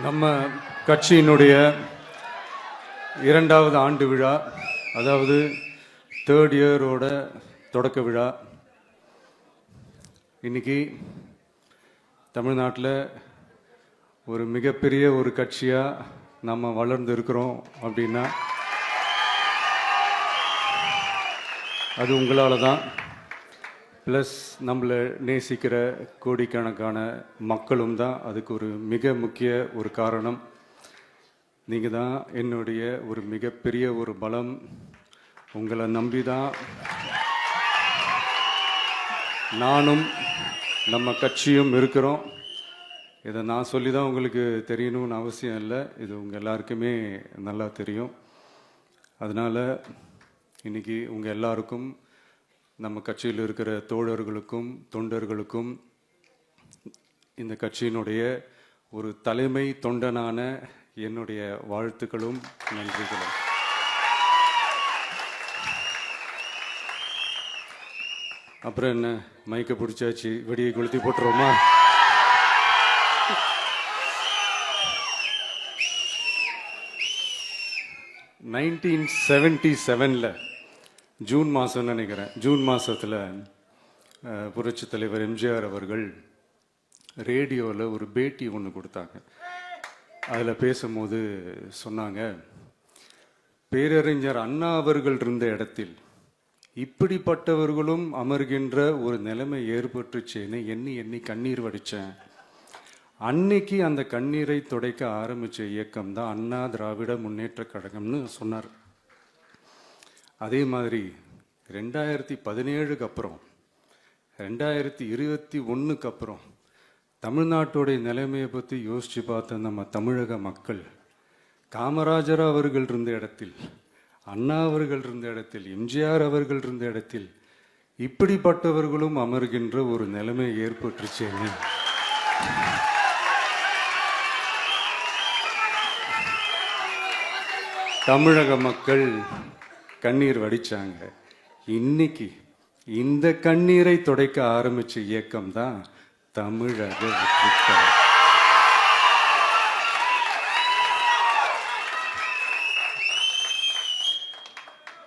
நம்ம கட்சியினுடைய 2வது ஆண்டு விழா, அதாவது 3rd இயரோட தொடக்க விழா இன்னைக்கு தமிழ்நாட்டில் ஒரு மிகப்பெரிய ஒரு கட்சியாக நம்ம வளர்ந்து இருக்கிறோம் அப்படின்னா அது உங்களால் தான். ப்ளஸ் நம்மளை நேசிக்கிற கோடிக்கணக்கான மக்களும் தான் அதுக்கு ஒரு மிக முக்கிய ஒரு காரணம். நீங்கள் தான் என்னுடைய ஒரு மிகப்பெரிய ஒரு பலம். உங்களை நம்பி தான் நானும் நம்ம கட்சியும் இருக்கிறோம். இதை நான் சொல்லி தான் உங்களுக்கு தெரியணும்னு அவசியம் இல்லை, இது உங்கள் எல்லாருக்குமே நல்லா தெரியும். அதனால் இன்றைக்கி உங்கள் எல்லாருக்கும், நம்ம கட்சியில் இருக்கிற தோழர்களுக்கும் தொண்டர்களுக்கும், இந்த கட்சியினுடைய ஒரு தலைமை தொண்டனான என்னுடைய வாழ்த்துக்களும் நன்றிகளும். அப்புறம் என்ன, மைக்கை பிடிச்சாச்சு, வெடியை கொளுத்தி போட்டுருவோமா? (1977) ஜூன் மாதம் நினைக்கிறேன், ஜூன் மாதத்தில் புரட்சி தலைவர் எம்ஜிஆர் அவர்கள் ரேடியோவில் ஒரு பேட்டி ஒன்று கொடுத்தாங்க. அதில் பேசும்போது சொன்னாங்க, பேரறிஞர் அண்ணா அவர்கள் இருந்த இடத்தில் இப்படிப்பட்டவர்களும் அமர்கின்ற ஒரு நிலைமை ஏற்பட்டுச்சேன்னு எண்ணி எண்ணி கண்ணீர் வடித்தேன். அன்னைக்கு அந்த கண்ணீரை துடைக்க ஆரம்பித்த இயக்கம் தான் அண்ணா திராவிட முன்னேற்ற கழகம்னு சொன்னார். அதே மாதிரி 2017க்கு அப்புறம் 2021க்கு அப்புறம் தமிழ்நாட்டுடைய நிலைமையை பற்றி யோசித்து பார்த்த நம்ம தமிழக மக்கள், காமராஜர் அவர்கள் இருந்த இடத்தில், அண்ணா அவர்கள் இருந்த இடத்தில், எம்ஜிஆர் அவர்கள் இருந்த இடத்தில் இப்படிப்பட்டவர்களும் அமர்கின்ற ஒரு நிலைமை ஏற்பட்டுச்சேன்னு தமிழக மக்கள் கண்ணீர் வடிச்சாங்க. இன்னைக்கு இந்த கண்ணீரை துடைக்க ஆரம்பிச்ச இயக்கம் தான் தமிழக வெற்றிக்கழகம்.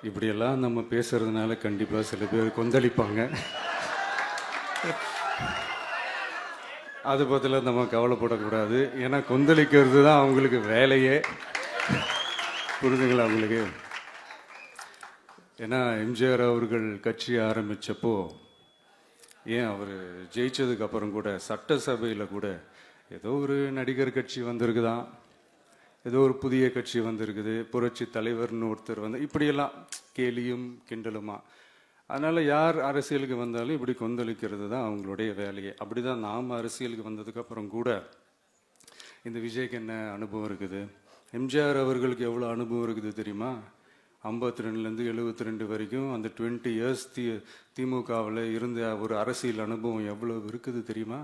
இப்படியெல்லாம் நம்ம பேசுறதுனால கண்டிப்பா சில பேர் கொந்தளிப்பாங்க. அது பத்தில நம்ம கவலைப்படக்கூடாது. ஏன்னா கொந்தளிக்கிறது தான் அவங்களுக்கு வேலையே. புரிதுங்களா உங்களுக்கு? ஏன்னா எம்ஜிஆர் அவர்கள் கட்சி ஆரம்பித்தப்போ, ஏன் அவர் ஜெயிச்சதுக்கு அப்புறம் கூட சட்டசபையில் கூட ஏதோ ஒரு நடிகர் கட்சி வந்திருக்குதான், ஏதோ ஒரு புதிய கட்சி வந்திருக்குது, புரட்சி தலைவர்னு ஒருத்தர் வந்து, இப்படியெல்லாம் கேலியும் கிண்டலுமா. அதனால் யார் அரசியலுக்கு வந்தாலும் இப்படி கொந்தளிக்கிறது தான் அவங்களுடைய வேலையே. அப்படி தான் நாம் அரசியலுக்கு வந்ததுக்கப்புறம் கூட இந்த விஜய்க்கு என்ன அனுபவம் இருக்குது, எம்ஜிஆர் அவர்களுக்கு எவ்வளோ அனுபவம் இருக்குது தெரியுமா? 52லேருந்து 72 வரைக்கும் அந்த 20 இயர்ஸ் திமுகவில் இருந்த ஒரு அரசியல் அனுபவம் எவ்வளோ இருக்குது தெரியுமா?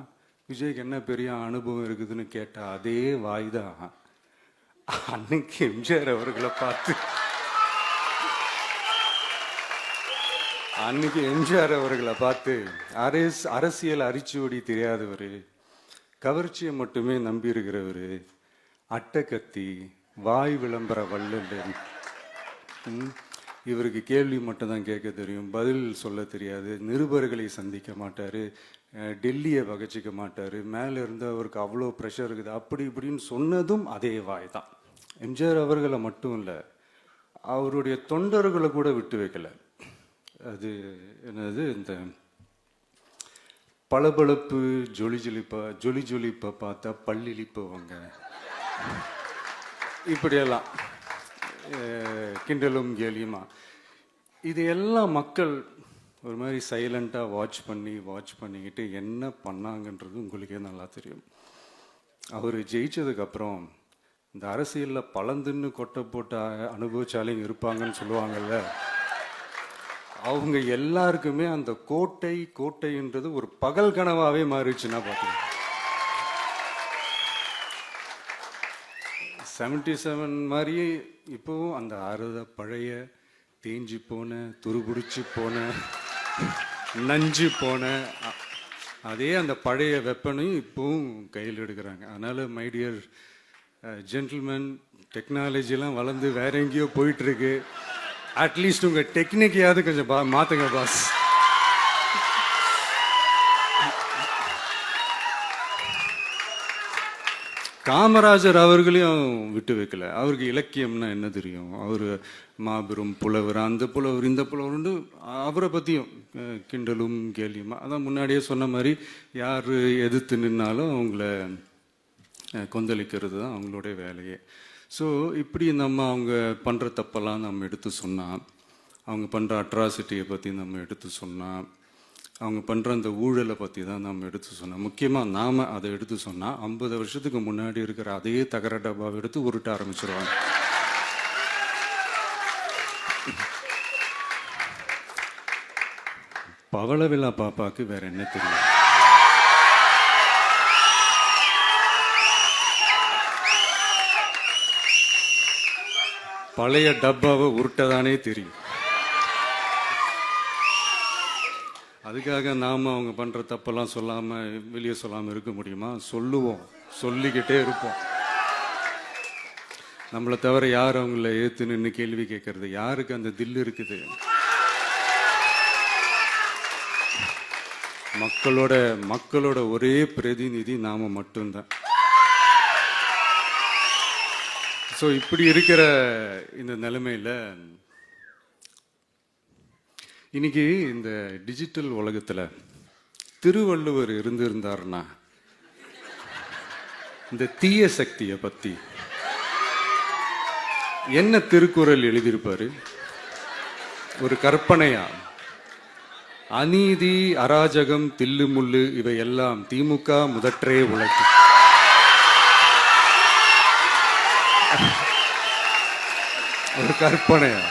விஜய்க்கு என்ன பெரிய அனுபவம் இருக்குதுன்னு கேட்டால் அதே வாய் தான். அன்னைக்கு எம்ஜிஆர் அவர்களை பார்த்து, அன்னைக்கு எம்ஜிஆர் அவர்களை பார்த்து அரசியல் அரிச்சுவடி தெரியாதவர், கவர்ச்சியை மட்டுமே நம்பி இருக்கிறவர், அட்டக்கத்தி, வாய் விளம்பர வள்ளல், இவருக்கு கேள்வி மட்டும்தான் கேட்க தெரியும், பதில் சொல்ல தெரியாது, நிருபர்களை சந்திக்க மாட்டார், டெல்லியை வகச்சிக்க மாட்டார், மேலே இருந்து அவருக்கு அவ்வளோ ப்ரெஷர் இருக்குது, அப்படி இப்படின்னு சொன்னதும் அதே வாய் தான். எம்ஜிஆர் அவர்களை மட்டும் இல்லை, அவருடைய தொண்டர்களை கூட விட்டு வைக்கலை. அது என்னது, இந்த பளபளப்பு ஜொலி ஜொலிப்பை பார்த்தா பல்லிழிப்பவங்க, இப்படியெல்லாம் கிண்டலும் கேலியுமா. இது எல்லாம் மக்கள் ஒரு மாதிரி சைலண்டாக வாட்ச் பண்ணிக்கிட்டு என்ன பண்ணாங்கன்றது உங்களுக்கே நல்லா தெரியும். அவர் ஜெயிச்சதுக்கப்புறம் இந்த அரசியலில் பழந்துன்னு கொட்டை போட்ட அனுபவிச்சாலையும் இருப்பாங்கன்னு சொல்லுவாங்கல்ல, அவங்க எல்லாருக்குமே அந்த கோட்டைன்றது ஒரு பகல் கனவாகவே மாறிடுச்சுன்னா பார்த்தீங்க. 77 மாதிரியே இப்போவும் அந்த பழைய தேஞ்சி போன, துருபிடிச்சி போன, நஞ்சு போன அதே அந்த பழைய வெப்பனையும் இப்போவும் கையில் எடுக்கிறாங்க. அதனால் மை டியர் ஜென்டில்மேன், டெக்னாலஜிலாம் வளர்ந்து வேற எங்கேயோ போயிட்டுருக்கு. அட்லீஸ்ட் உங்கள் டெக்னிக்கையாவது கொஞ்சம் மாற்றுங்க பாஸ். காமராஜர் அவர்களையும் விட்டு வைக்கல. அவருக்கு இலக்கியம்னா என்ன தெரியும், அவர் மாபெரும் புலவர், அந்த புலவர் இந்த புலவர்னு அவரை பற்றியும் கிண்டலும் கேலியுமா. அதான் முன்னாடியே சொன்ன மாதிரி யார் எதிர்த்து நின்னாலும் அவங்கள கொந்தளிக்கிறது தான் அவங்களுடைய வேலையே. ஸோ இப்படி நம்ம அவங்க பண்ணுற தப்பெல்லாம் நம்ம எடுத்து சொன்னால், அவங்க பண்ணுற அட்ராசிட்டியை பற்றி நம்ம எடுத்து சொன்னால், அவங்க பண்ணுற அந்த ஊழலை பற்றி தான் நம்ம எடுத்து சொன்னோம். முக்கியமாக நாம் அதை எடுத்து சொன்னால் 50 வருஷத்துக்கு முன்னாடி இருக்கிற அதே தகர டப்பாவை எடுத்து உருட்ட ஆரம்பிச்சிருவாங்க. பவளவிழா பாப்பாவுக்கு வேற என்ன தெரியும்? பழைய டப்பாவை உருட்டதானே தெரியும். அதுக்காக நாம் அவங்க பண்ணுற தப்பெல்லாம் சொல்லாமல் வெளியே சொல்லாமல் இருக்க முடியுமா? சொல்லுவோம், சொல்லிக்கிட்டே இருப்போம். நம்மளை தவிர யார் அவங்கள ஏற்று நின்று கேள்வி கேட்கறது? யாருக்கு அந்த தில் இருக்குது? மக்களோட ஒரே பிரதிநிதி நாம மட்டும்தான். ஸோ இப்படி இருக்கிற இந்த நிலைமையில் இன்னைக்கு இந்த டிஜிட்டல் உலகத்தில் திருவள்ளுவர் இருந்திருந்தாருன்னா இந்த தீய சக்தியை பற்றி என்ன திருக்குறள் எழுதியிருப்பாரு? ஒரு கற்பனையா, அநீதி, அராஜகம், தில்லுமுள்ளு இவையெல்லாம் திமுக முதற்றே உலகு. ஒரு கற்பனையா?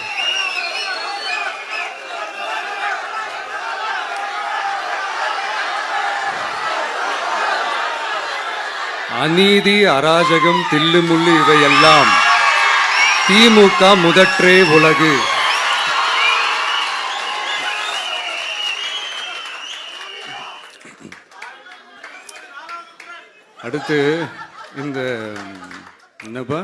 அநீதி, அராஜகம், தில்லுமுள்ளு இவையெல்லாம் திமுக முதற்றே உலகு. அடுத்து இந்த என்னப்பா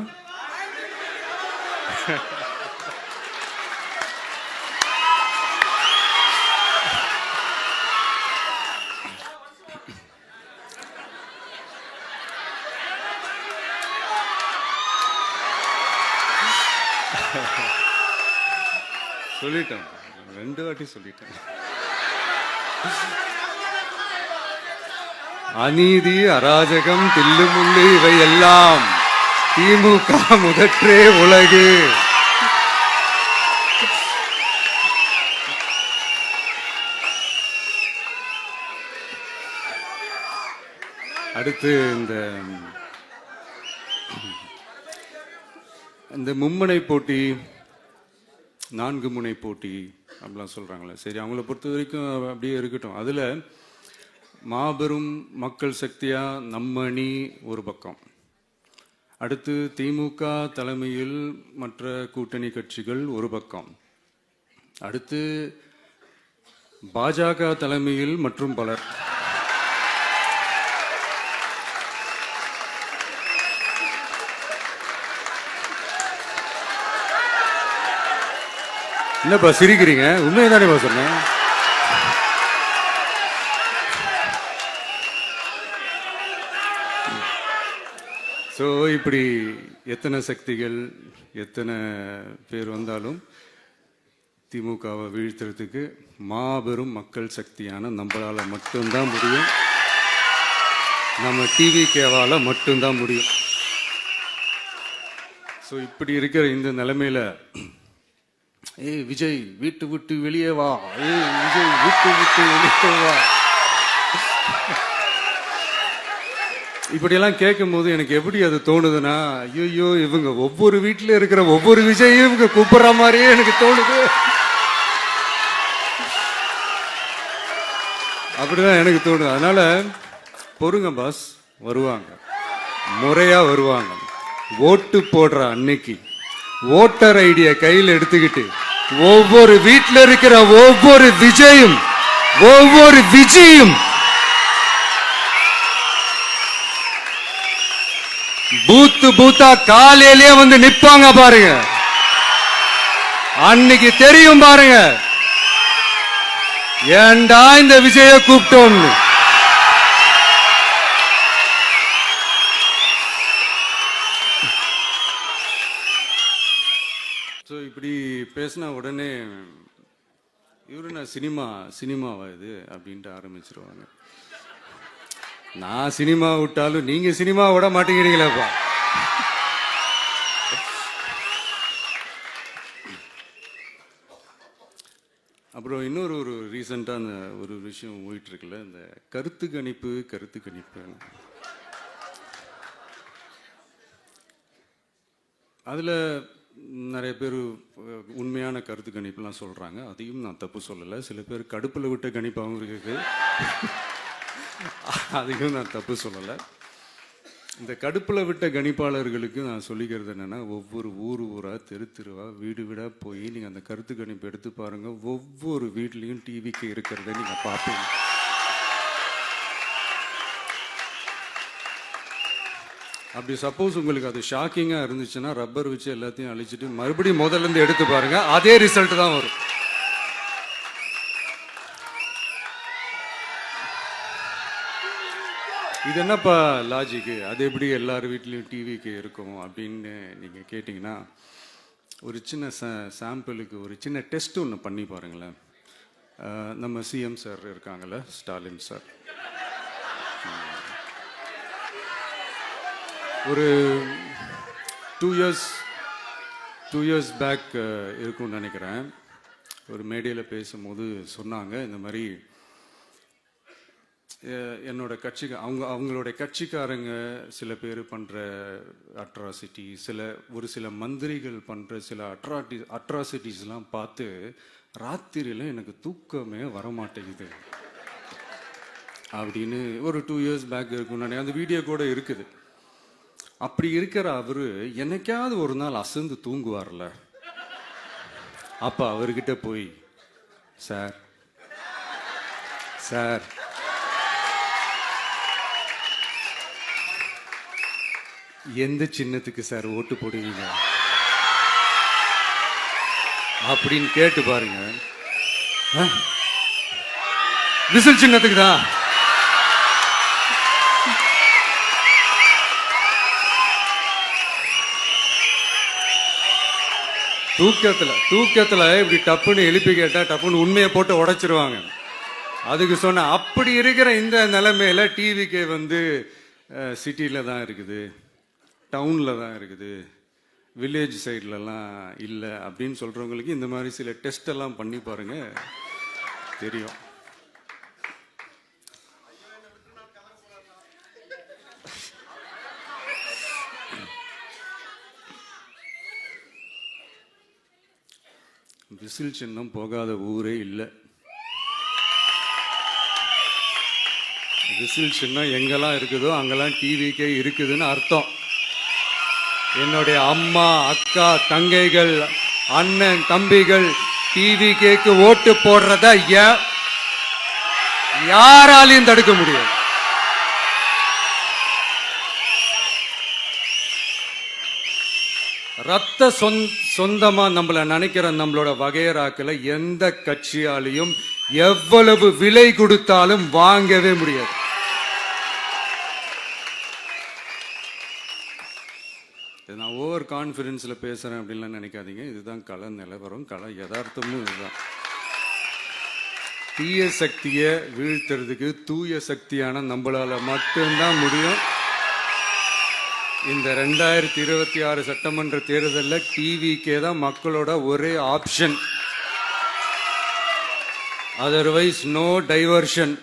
சொல்லிட்டேன், 2 வாட்டி சொல்லிட்டேன். அநீதி, அராஜகம், தில்லுமுள்ளு இவை எல்லாம் திமுக முதற்றே உலகு. அடுத்து இந்த மும்முனை போட்டி, 4 முனை போட்டி அப்படிலாம் சொல்றாங்களே, சரி அவங்கள பொறுத்த வரைக்கும் அப்படியே இருக்கட்டும். அதுல மாபெரும் மக்கள் சக்தியா நம்ம அணி ஒரு பக்கம், அடுத்து திமுக தலைமையில் மற்ற கூட்டணி கட்சிகள் ஒரு பக்கம், அடுத்து பாஜக தலைமையில் மற்றும் பலர். என்னப்பா சிரிக்கிறீங்க? உண்மையை தானே சொன்னேன். ஸோ இப்படி எத்தனை சக்திகள் எத்தனை பேர் வந்தாலும் திமுகவை வீழ்த்துறதுக்கு மாபெரும் மக்கள் சக்தியான நம்மளால மட்டும்தான் முடியும். நம்ம டிவிகேவால மட்டும்தான் முடியும். ஸோ இப்படி இருக்கிற இந்த நிலைமையில ஏய் விஜய் வீட்டு விட்டு வெளியே வா, ஏய் விஜய் வீட்டு விட்டு வெளியே வா, இப்படியெல்லாம் கேட்கும் போது எனக்கு எப்படி அது தோணுதுன்னா, ஐயோ இவங்க ஒவ்வொரு வீட்டில் இருக்கிற ஒவ்வொரு விஜயும் இவங்க கூப்பிடுற மாதிரியே எனக்கு தோணுது. அப்படிதான் எனக்கு தோணுது. அதனால பொறுங்க பாஸ், வருவாங்க, முறையா வருவாங்க. ஓட்டு போடுற அன்னைக்கு ஓட்டர் ஐடியை கையில் எடுத்துக்கிட்டு ஒவ்வொரு வீட்டில் இருக்கிற ஒவ்வொரு விஜயும் பூத்தா காலையிலேயே வந்து நிப்பாங்க பாருங்க, அன்னைக்கு தெரியும் பாருங்க ஏண்டா இந்த விஜய கூப்பிட்டோம். இப்படி பேசினா உடனே இவரு நான் சினிமாவா இது அப்படின்ட்டு ஆரம்பிச்சிருவாங்க. நான் சினிமா விட்டாலும் நீங்க சினிமா விட மாட்டேங்கிறீங்களேப்பா. அப்புறம் இன்னொரு ரீசெண்டாக அந்த ஒரு விஷயம் போயிட்டு இருக்குல்ல, இந்த கருத்து கணிப்பு அதில் நிறைய பேர் உண்மையான கருத்து கணிப்புலாம் சொல்கிறாங்க. அதையும் நான் தப்பு சொல்லலை. சில பேர் கடுப்பில் விட்ட கணிப்பாகவும் இருக்குது, அதையும் நான் தப்பு சொல்லலை. இந்த கடுப்பில் விட்ட கணிப்பாளர்களுக்கு நான் சொல்லிக்கிறது என்னென்னா, ஒவ்வொரு ஊராக தெருவா வீடு வீடாக போய் நீங்கள் அந்த கருத்து கணிப்பு எடுத்து பாருங்கள். ஒவ்வொரு வீட்லேயும் டிவிக்கு இருக்கிறத நீங்கள் பார்ப்பீங்க. அப்படி சப்போஸ் உங்களுக்கு அது ஷாக்கிங்காக இருந்துச்சுன்னா ரப்பர் வச்சு எல்லாத்தையும் அழிச்சிட்டு மறுபடியும் முதல்லேருந்து எடுத்து பாருங்கள், அதே ரிசல்ட் தான் வரும். இது என்னப்பா லாஜிக்கு, அது எப்படி எல்லார் வீட்லேயும் டிவிக்கு இருக்கும் அப்படின்னு நீங்கள் கேட்டிங்கன்னா, ஒரு சின்ன சாம்பிளுக்கு ஒரு சின்ன டெஸ்ட் ஒன்று பண்ணி பாருங்களேன். நம்ம சிஎம் சார் இருக்காங்கல்ல, ஸ்டாலின் சார், ஒரு 2 இயர்ஸ் பேக் இருக்கும்னு நினைக்கிறேன். ஒரு மேடையில் பேசும்போது சொன்னாங்க, இந்த மாதிரி என்னோட கட்சிக்கு அவங்களோட கட்சிக்காரங்க சில பேர் பண்ணுற அட்ராசிட்டி, ஒரு சில மந்திரிகள் பண்ணுற சில அட்ராசிட்டிஸ்லாம் பார்த்து ராத்திரியில் எனக்கு தூக்கமே வரமாட்டேங்குது அப்படின்னு ஒரு 2 இயர்ஸ் பேக் இருக்கும்னு அந்த வீடியோ கூட இருக்குது. அப்படி இருக்கிற அவரு என்னைக்காவது ஒரு நாள் அசந்து தூங்குவார்ல, அப்ப அவர்கிட்ட போய் சார் எந்த சின்னத்துக்கு சார் ஓட்டு போடுவீங்க அப்படின்னு கேட்டு பாருங்க. விசில் சின்னத்துக்கு தான். தூக்கத்துல இப்படி டப்புன்னு எழுப்பி கேட்டா டப்புன்னு உண்மையை போட்டு உடைச்சிருவாங்க. அதுக்கு சொன்ன அப்படி இருக்கிற இந்த நிலைமையில டிவிக்கே வந்து சிட்டியில தான் இருக்குது, டவுன்ல தான் இருக்குது, வில்லேஜ் சைட்லலாம் இல்லை அப்படின்னு சொல்றவங்களுக்கு இந்த மாதிரி சில டெஸ்ட் எல்லாம் பண்ணி பாருங்க, தெரியும். விசில் சின்னம் போகாத ஊரே இல்லை. விசில் சின்னம் எங்கெல்லாம் இருக்குதோ அங்கெல்லாம் டிவிக்கே இருக்குதுன்னு அர்த்தம். என்னுடைய அம்மா, அக்கா, தங்கைகள், அண்ணன், தம்பிகள் டிவிக்கேக்கு ஓட்டு போடுறத யாராலையும் தடுக்க முடியாது. ரத்த சொந்தமா நம்மள நினைக்கிற நம்மளோட வகையராக்களை எந்த கட்சியாலையும் எவ்வளவு விலை கொடுத்தாலும் வாங்கவே முடியாது. நான் ஓவர் கான்பிடன்ஸ்ல பேசுறேன் அப்படின்லாம் நினைக்காதீங்க. இதுதான் கள நிலவரம், கள யதார்த்தமும் இதுதான். தீய சக்தியை வீழ்த்துறதுக்கு தூய சக்தியான நம்மளால மட்டும்தான் முடியும். இந்த 2026 சட்டமன்ற தேர்தலில் டிவிக்கே தான் மக்களோட ஒரே ஆப்ஷன். Otherwise no diversion.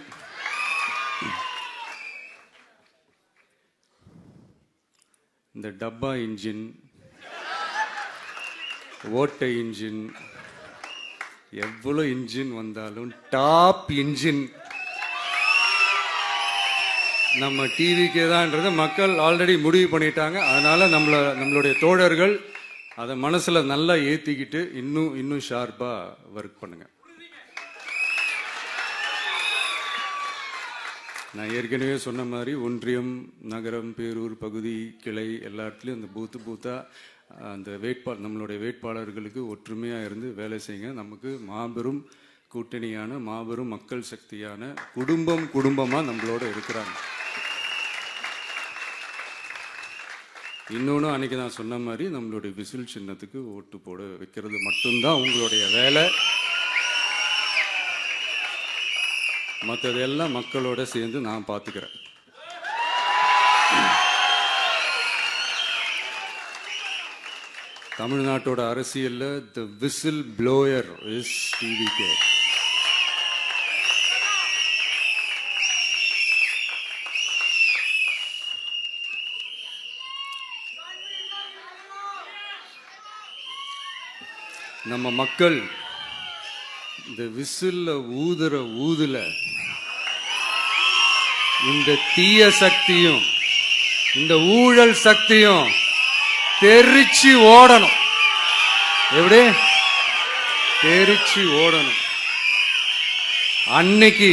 இந்த டப்பா இன்ஜின், ஓட்டை இன்ஜின், எவ்வளோ இன்ஜின் வந்தாலும் டாப் இன்ஜின் நம்ம டிவிக்கே தான்ன்றது மக்கள் ஆல்ரெடி முடிவு பண்ணிட்டாங்க. அதனால நம்மளுடைய தோழர்கள் அதை மனசுல நல்லா ஏத்திக்கிட்டு இன்னும் ஷார்ப்பா ஒர்க் பண்ணுங்க. நான் ஏற்கனவே சொன்ன மாதிரி ஒன்றியம், நகரம், பேரூர், பகுதி, கிளை எல்லா இடத்துலையும் அந்த பூத்தாக அந்த நம்மளுடைய வேட்பாளர்களுக்கு ஒற்றுமையாக இருந்து வேலை செய்யுங்க. நமக்கு மாபெரும் கூட்டணியான, மாபெரும் மக்கள் சக்தியான குடும்பமாக நம்மளோட இருக்கிறாங்க. இன்னொன்று, அன்றைக்கி நான் சொன்ன மாதிரி நம்மளுடைய விசில் சின்னத்துக்கு ஓட்டு போட வைக்கிறது மட்டும்தான் உங்களுடைய வேலை. மற்றதெல்லாம் மக்களோட சேர்ந்து நான் பார்த்துக்கிறேன். தமிழ்நாட்டோட அரசியல்ல தி விசில் ப்ளோயர் இஸ் டிவிகே. நம்ம மக்கள் இந்த விசில்ல ஊதுல இந்த தீய சக்தியும் இந்த ஊழல் சக்தியும் தெரிச்சு ஓடணும். எப்படி தெரிச்சு ஓடணும்? அன்னைக்கு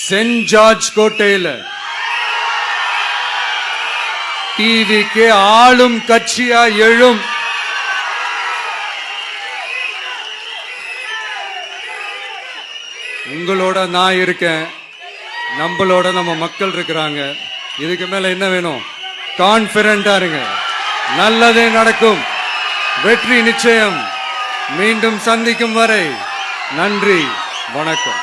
சென்ட் ஜார்ஜ் கோட்டையில டிவிக்கு ஆளும் கட்சியா எழும். உங்களோட நான் இருக்கேன், நம்மளோட நம்ம மக்கள் இருக்கிறாங்க. இதுக்கு மேல என்ன வேணும்? கான்பிடண்டா இருங்க, நல்லதே நடக்கும், வெற்றி நிச்சயம். மீண்டும் சந்திக்கும் வரை நன்றி, வணக்கம்.